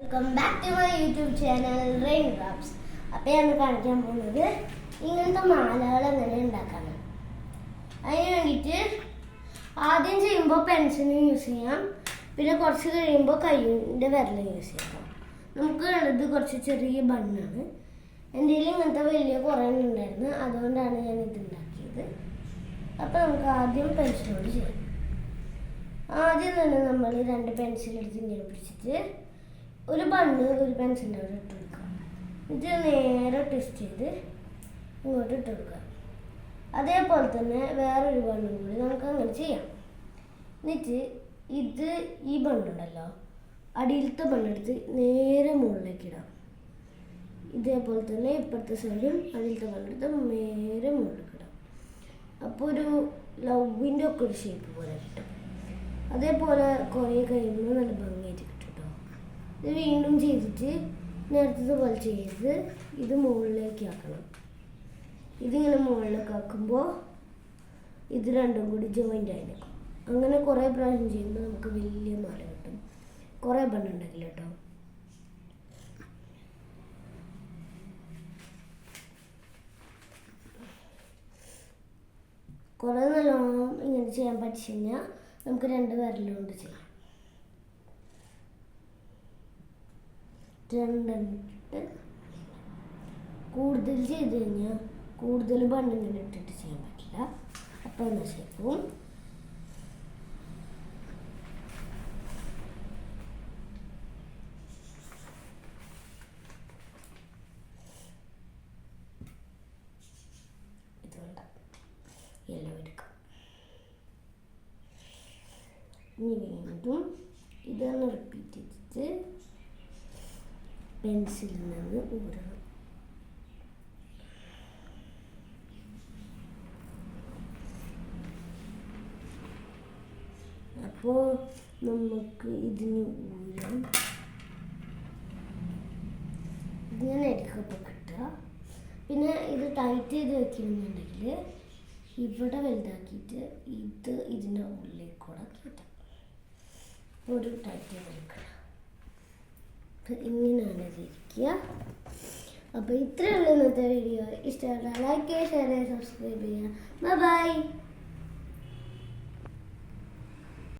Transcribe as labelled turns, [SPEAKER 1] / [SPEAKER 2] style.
[SPEAKER 1] Welcome back to my YouTube channel rain drops. അപ്പോൾ ഞാൻ കാണിക്കാൻ പോകുന്നത് ഇങ്ങനത്തെ മാലകൾ എങ്ങനെ ഉണ്ടാക്കാനാണ്. അതിന് വേണ്ടിയിട്ട് ആദ്യം ചെയ്യുമ്പോൾ പെൻസിൽ യൂസ് ചെയ്യാം, പിന്നെ കുറച്ച് കഴിയുമ്പോൾ കൈയിൻ്റെ വിരൽ യൂസ് ചെയ്യാം. നമുക്ക് വേണ്ടത് കുറച്ച് ചെറിയ ബണ്ണാണ്. എൻ്റെ കയ്യിൽ ഇങ്ങനത്തെ വലിയ കുറേ ഉണ്ടായിരുന്നു, അതുകൊണ്ടാണ് ഞാൻ ഇത് ഉണ്ടാക്കിയത്. അപ്പോൾ നമുക്ക് ആദ്യം പെൻസിലോട് ചെയ്യാം. ആദ്യം തന്നെ നമ്മൾ രണ്ട് പെൻസിലെടുത്ത് ഇങ്ങനെ പിടിച്ചിട്ട് ഒരു ബണ്ണ് ഒരു പെൻസിലിൻ്റെ അവിടെ ഇട്ട് കൊടുക്കുക. ഇത് നേരെ ട്വിസ്റ്റ് ചെയ്ത് ഇങ്ങോട്ട് ഇട്ട് കൊടുക്കുക. അതേപോലെ തന്നെ വേറൊരു ബണ്ണും കൂടി നമുക്ക് അങ്ങനെ ചെയ്യാം. എന്നിട്ട് ഈ ബണ്ണുണ്ടല്ലോ, അടിയിലത്തെ ബണ്ണെടുത്ത് നേരെ മുകളിലേക്ക് ഇടാം. ഇതേപോലെ തന്നെ ഇപ്പുറത്തെ സൈഡും അടിയിലത്തെ ബണ്ണെടുത്ത് നേരെ മുകളിലേക്ക് ഇടാം. അപ്പോൾ ഒരു ലവിൻ്റെ ഒക്കെ ഒരു ഷേപ്പ് പോലെ കിട്ടും. അതേപോലെ കുറേ കഴിയുമ്പോൾ നല്ല ഭംഗിയായിട്ട് കിട്ടും കേട്ടോ. ഇത് വീണ്ടും ചെയ്തിട്ട് നേരത്തെ പോലെ ചെയ്ത് ഇത് മുകളിലേക്ക് ആക്കണം. ഇതിങ്ങനെ മുകളിലേക്ക് ആക്കുമ്പോൾ ഇത് രണ്ടും കൂടി ജോയിൻ്റ് ആയി നിൽക്കും. അങ്ങനെ കുറേ പ്രാവശ്യം ചെയ്യുമ്പോൾ നമുക്ക് വലിയ മാല കിട്ടും. കുറേ ബണ്ണുണ്ടെങ്കിൽ കേട്ടോ. കുറേ നല്ലോണം ഇങ്ങനെ ചെയ്യാൻ പഠിച്ചു കഴിഞ്ഞാൽ നമുക്ക് രണ്ട് വിരലുകൊണ്ട് ചെയ്യാം. രണ്ടിട്ട് കൂടുതൽ ചെയ്ത് കഴിഞ്ഞാൽ കൂടുതൽ ബണ്ണിങ്ങനെ ഇട്ടിട്ട് ചെയ്യാൻ പറ്റില്ല. അപ്പോൾ എന്നാ ശരിക്കും ഇതുകൊണ്ട് യെല്ലോ എടുക്കാം. ഇനി വീണ്ടും ഇതാണ് റിപ്പീറ്റ് ചെയ്തിട്ട് പെൻസിലിൽ നിന്ന് ഊരണം. അപ്പോൾ നമുക്ക് ഇതിന് ഊരാം. ഇങ്ങനെ എടുക്കപ്പോൾ കിട്ടുക. പിന്നെ ഇത് ടൈറ്റ് ചെയ്ത് വെക്കണമെന്നുണ്ടെങ്കിൽ ഇവിടെ വലുതാക്കിയിട്ട് ഇതിൻ്റെ ഉള്ളിലേക്ക് കൂടെ കയറ്റാം. ഒരു ടൈറ്റ് ചെയ്ത് വെക്കണം. അപ്പം ഇങ്ങനെയാണ് ഇതിരിക്കുക. അപ്പോൾ ഇത്രയുള്ള ഇന്നത്തെ വീഡിയോ. ഇഷ്ടമായാൽ ലൈക്ക് ചെയ്യുക, ഷെയർ ചെയ്യുക, സബ്സ്ക്രൈബ് ചെയ്യുക. ബൈ.